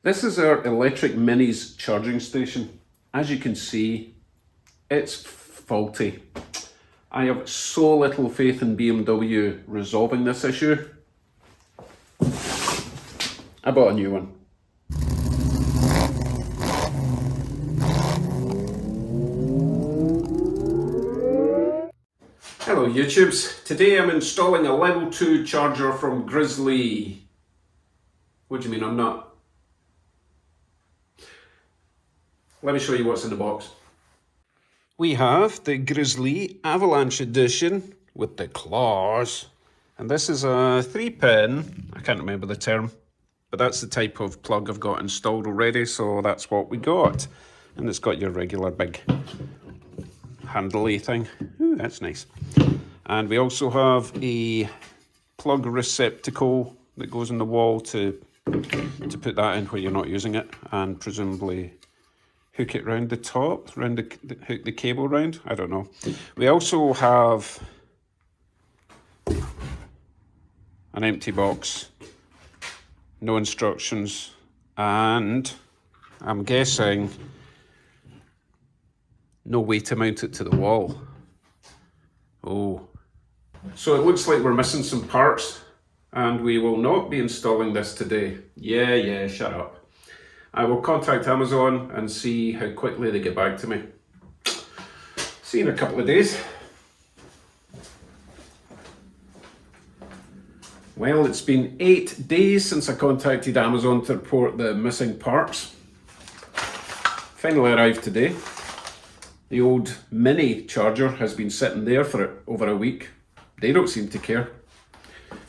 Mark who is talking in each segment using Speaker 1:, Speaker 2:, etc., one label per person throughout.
Speaker 1: This is our electric minis charging station. As you can see, it's faulty. I have so little faith in BMW resolving this issue. I bought a new one. Hello YouTubes, today I'm installing a level 2 charger from Grizzl-e. What do you mean I'm not? Let me show you what's in the box. We have the Grizzl-e Avalanche Edition with the claws. And this is a 3-pin, I can't remember the term, but that's the type of plug I've got installed already, so that's what we got. And it's got your regular big handly thing. Ooh, that's nice. And we also have a plug receptacle that goes in the wall to put that in where you're not using it, and presumably hook it round the top, hook the cable round, I don't know. We also have an empty box, no instructions, and I'm guessing no way to mount it to the wall. Oh. So it looks like we're missing some parts, and we will not be installing this today. Yeah, shut up. I will contact Amazon and see how quickly they get back to me. See you in a couple of days. Well, it's been 8 days since I contacted Amazon to report the missing parts. Finally arrived today. The old mini charger has been sitting there for over a week. They don't seem to care.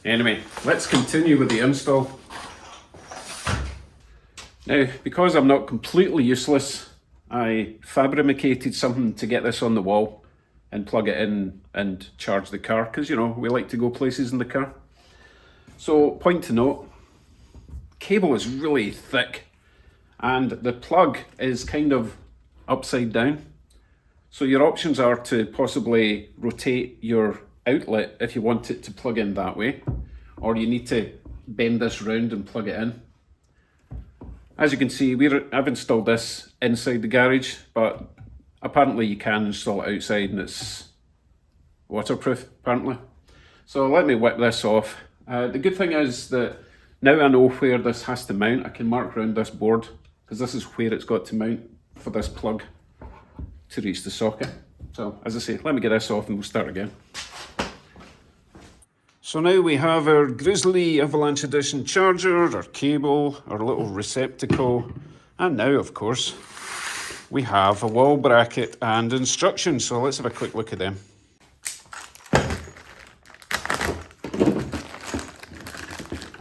Speaker 1: Anyway, let's continue with the install. Now, because I'm not completely useless, I fabricated something to get this on the wall and plug it in and charge the car, because, you know, we like to go places in the car. So, point to note, cable is really thick and the plug is kind of upside down. So your options are to possibly rotate your outlet if you want it to plug in that way, or you need to bend this round and plug it in. As you can see, I've installed this inside the garage, but apparently you can install it outside and it's waterproof, apparently. So let me whip this off. The good thing is that now I know where this has to mount. I can mark around this board, because this is where it's got to mount for this plug to reach the socket. So as I say, let me get this off and we'll start again. So now we have our Grizzl-e Avalanche Edition charger, our cable, our little receptacle, and now, of course, we have a wall bracket and instructions. So let's have a quick look at them.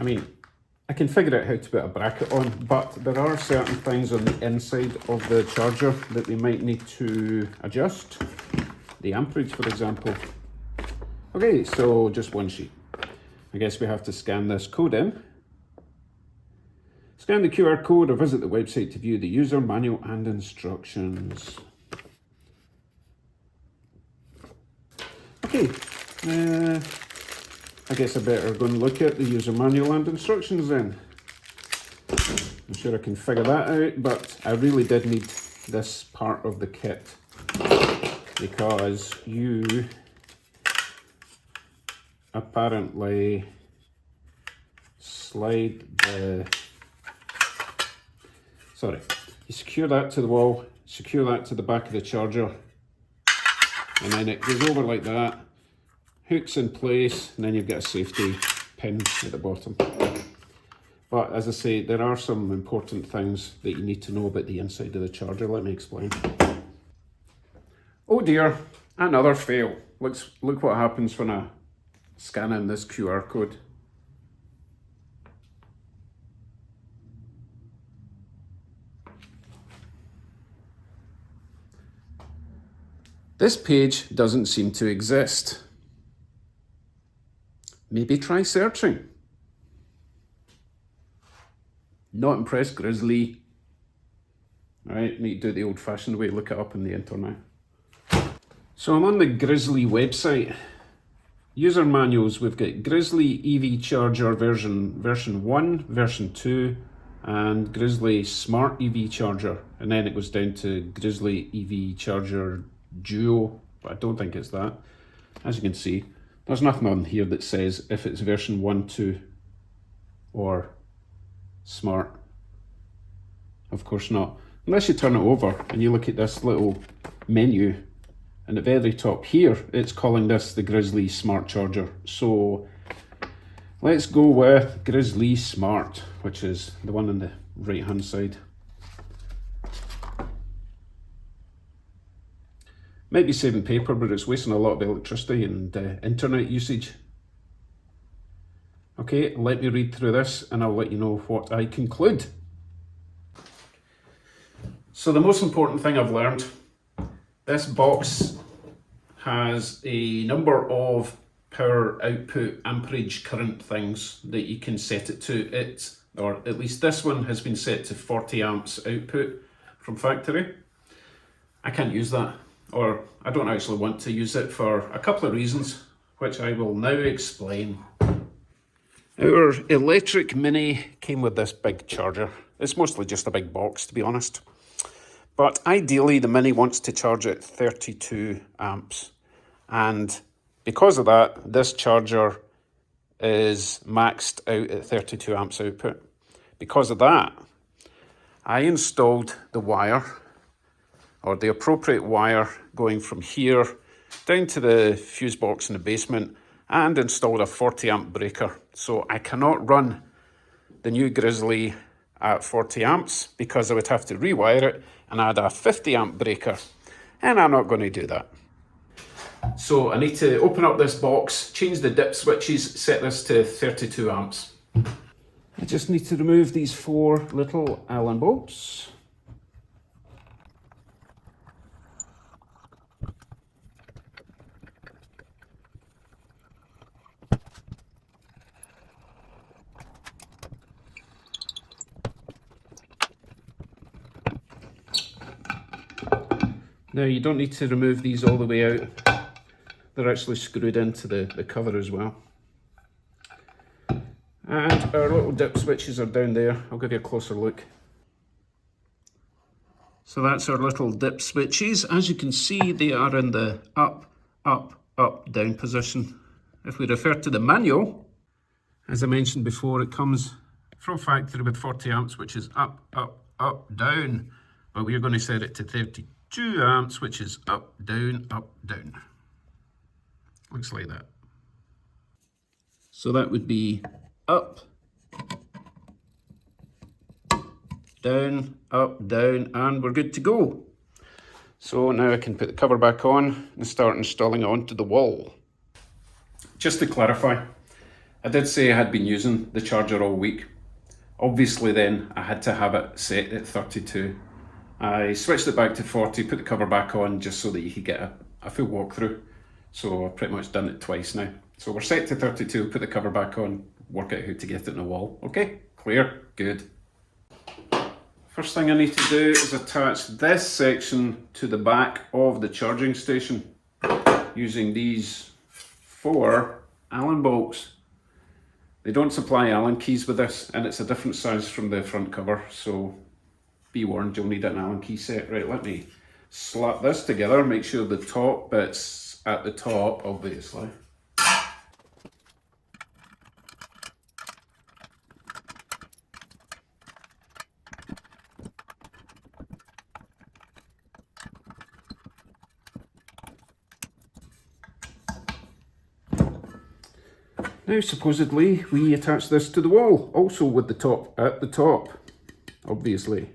Speaker 1: I mean, I can figure out how to put a bracket on, but there are certain things on the inside of the charger that we might need to adjust. The amperage, for example. Okay, so just one sheet. I guess we have to scan this code in. Scan the QR code or visit the website to view the user manual and instructions. Okay, I guess I better go and look at the user manual and instructions then. I'm sure I can figure that out, but I really did need this part of the kit because you apparently you secure that to the wall, secure that to the back of the charger, and then it goes over like that, hooks in place, and then you've got a safety pin at the bottom. But as I say, there are some important things that you need to know about the inside of the charger. Let me explain. Oh dear, another fail. Look what happens when I scan in this QR code. This page doesn't seem to exist. Maybe try searching. Not impressed, Grizzl-e. Alright, need to do it the old-fashioned way, look it up on the internet. So I'm on the Grizzl-e website. User manuals, we've got Grizzl-e EV Charger version 1, version 2, and Grizzl-e Smart EV Charger, and then it goes down to Grizzl-e EV Charger Duo, but I don't think it's that. As you can see, there's nothing on here that says if it's version 1, 2 or Smart. Of course not, unless you turn it over and you look at this little menu, and at the very top here it's calling this the Grizzl-e Smart Charger. So let's go with Grizzl-e Smart, which is the one on the right hand side. Might be saving paper, but it's wasting a lot of electricity and internet usage. Okay, let me read through this and I'll let you know what I conclude. So the most important thing I've learned, this box has a number of power output amperage current things that you can set it to. Or at least this one has been set to 40 amps output from factory. I can't use that, or I don't actually want to use it for a couple of reasons, which I will now explain. Our electric Mini came with this big charger. It's mostly just a big box, to be honest. But ideally, the Mini wants to charge at 32 amps. And because of that, this charger is maxed out at 32 amps output. Because of that, I installed the wire, or the appropriate wire, going from here down to the fuse box in the basement, and installed a 40 amp breaker. So I cannot run the new Grizzl-e at 40 amps because I would have to rewire it and add a 50 amp breaker, and I'm not going to do that. So I need to open up this box, change the dip switches, set this to 32 amps. I just need to remove these 4 little Allen bolts. Now you don't need to remove these all the way out. They're actually screwed into the cover as well. And our little dip switches are down there. I'll give you a closer look. So that's our little dip switches. As you can see, they are in the up, up, up, down position. If we refer to the manual, as I mentioned before, it comes from factory with 40 amps, which is up, up, up, down. But we're going to set it to 32 amps, which is up, down, up, down. Looks like that. So that would be up, down, and we're good to go. So now I can put the cover back on and start installing it onto the wall. Just to clarify, I did say I had been using the charger all week. Obviously then I had to have it set at 32. I switched it back to 40, put the cover back on just so that you could get a full walkthrough. So I've pretty much done it twice now. So we're set to 32, put the cover back on, work out how to get it in the wall. Okay, clear, good. First thing I need to do is attach this section to the back of the charging station using these 4 Allen bolts. They don't supply Allen keys with this, and it's a different size from the front cover, so be warned, you'll need an Allen key set. Right, let me slap this together, make sure the top bit's at the top, obviously. Now supposedly we attach this to the wall, also with the top at the top, obviously.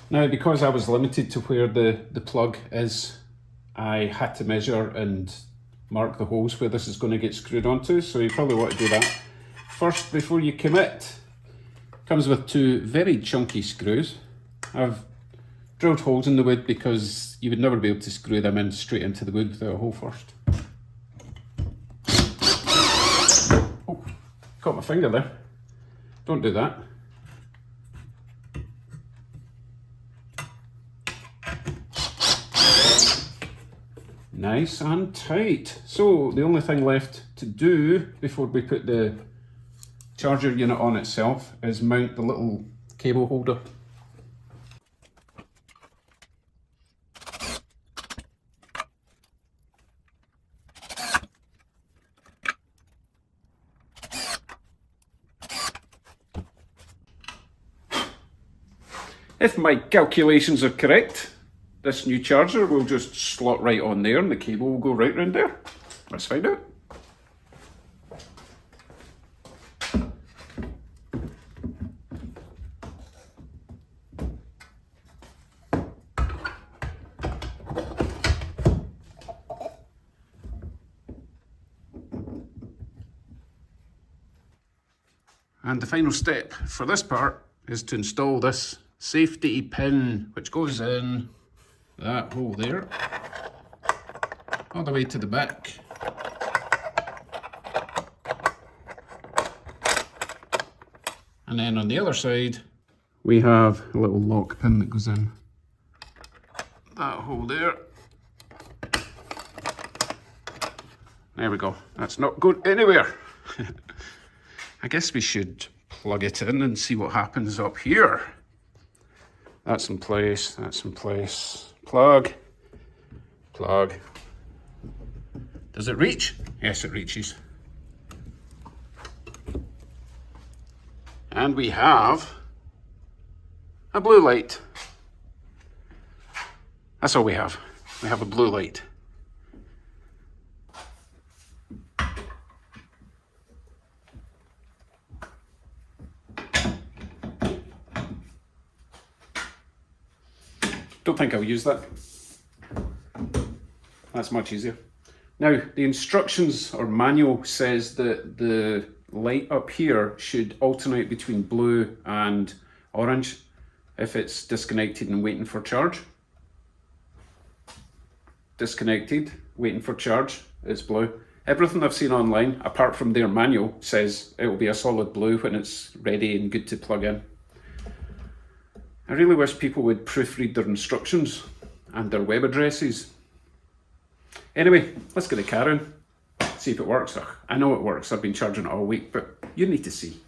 Speaker 1: Now because I was limited to where the plug is, I had to measure and mark the holes where this is going to get screwed onto, so you probably want to do that first before you commit. Comes with 2 very chunky screws. I've drilled holes in the wood because you would never be able to screw them in straight into the wood without a hole first. Oh, caught my finger there. Don't do that. Nice and tight. So the only thing left to do before we put the charger unit on itself is mount the little cable holder. If my calculations are correct, this new charger will just slot right on there and the cable will go right round there. Let's find out. And the final step for this part is to install this safety pin, which goes in that hole there, all the way to the back. And then on the other side, we have a little lock pin that goes in that hole there. There we go. That's not going anywhere. I guess we should plug it in and see what happens up here. That's in place, that's in place. Plug, plug. Does it reach? Yes, it reaches. And we have a blue light. That's all we have. We have a blue light. Don't think I'll use that. That's much easier. Now, the instructions or manual says that the light up here should alternate between blue and orange if it's disconnected and waiting for charge. Disconnected, waiting for charge, it's blue. Everything I've seen online, apart from their manual, says it will be a solid blue when it's ready and good to plug in. I really wish people would proofread their instructions and their web addresses. Anyway, let's get the car in, see if it works. Ugh, I know it works, I've been charging it all week, but you need to see.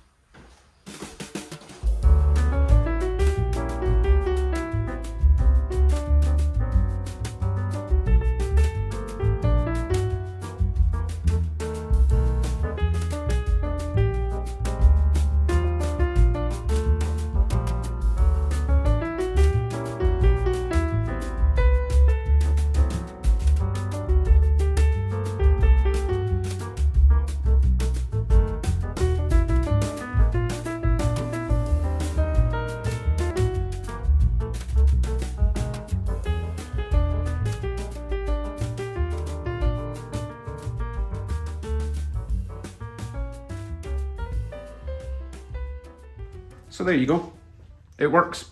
Speaker 1: So there you go, it works.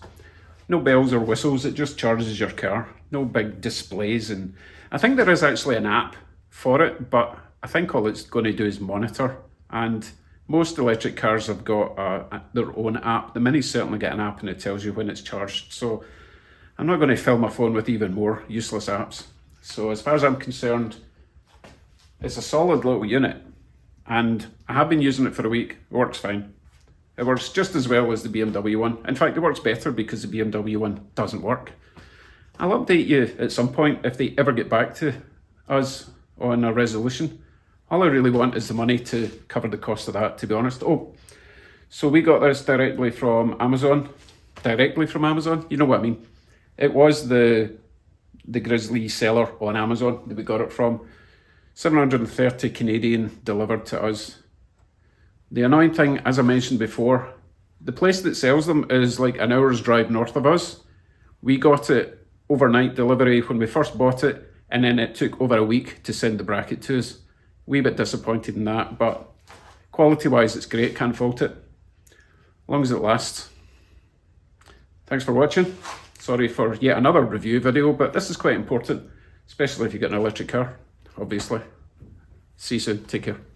Speaker 1: No bells or whistles, it just charges your car. No big displays, and I think there is actually an app for it, but I think all it's going to do is monitor, and most electric cars have got their own app. The Minis certainly get an app and it tells you when it's charged, so I'm not going to fill my phone with even more useless apps. So as far as I'm concerned, it's a solid little unit, and I have been using it for a week, it works fine. It works just as well as the BMW one. In fact, it works better because the BMW one doesn't work. I'll update you at some point if they ever get back to us on a resolution. All I really want is the money to cover the cost of that, to be honest. Oh, so we got this directly from Amazon. You know what I mean. It was the Grizzl-e seller on Amazon that we got it from. 730 Canadian delivered to us. The annoying thing, as I mentioned before, the place that sells them is like an hour's drive north of us. We got it overnight delivery when we first bought it, and then it took over a week to send the bracket to us. Wee bit disappointed in that, but quality-wise it's great, can't fault it. As long as it lasts. Thanks for watching. Sorry for yet another review video, but this is quite important, especially if you get an electric car, obviously. See you soon, take care.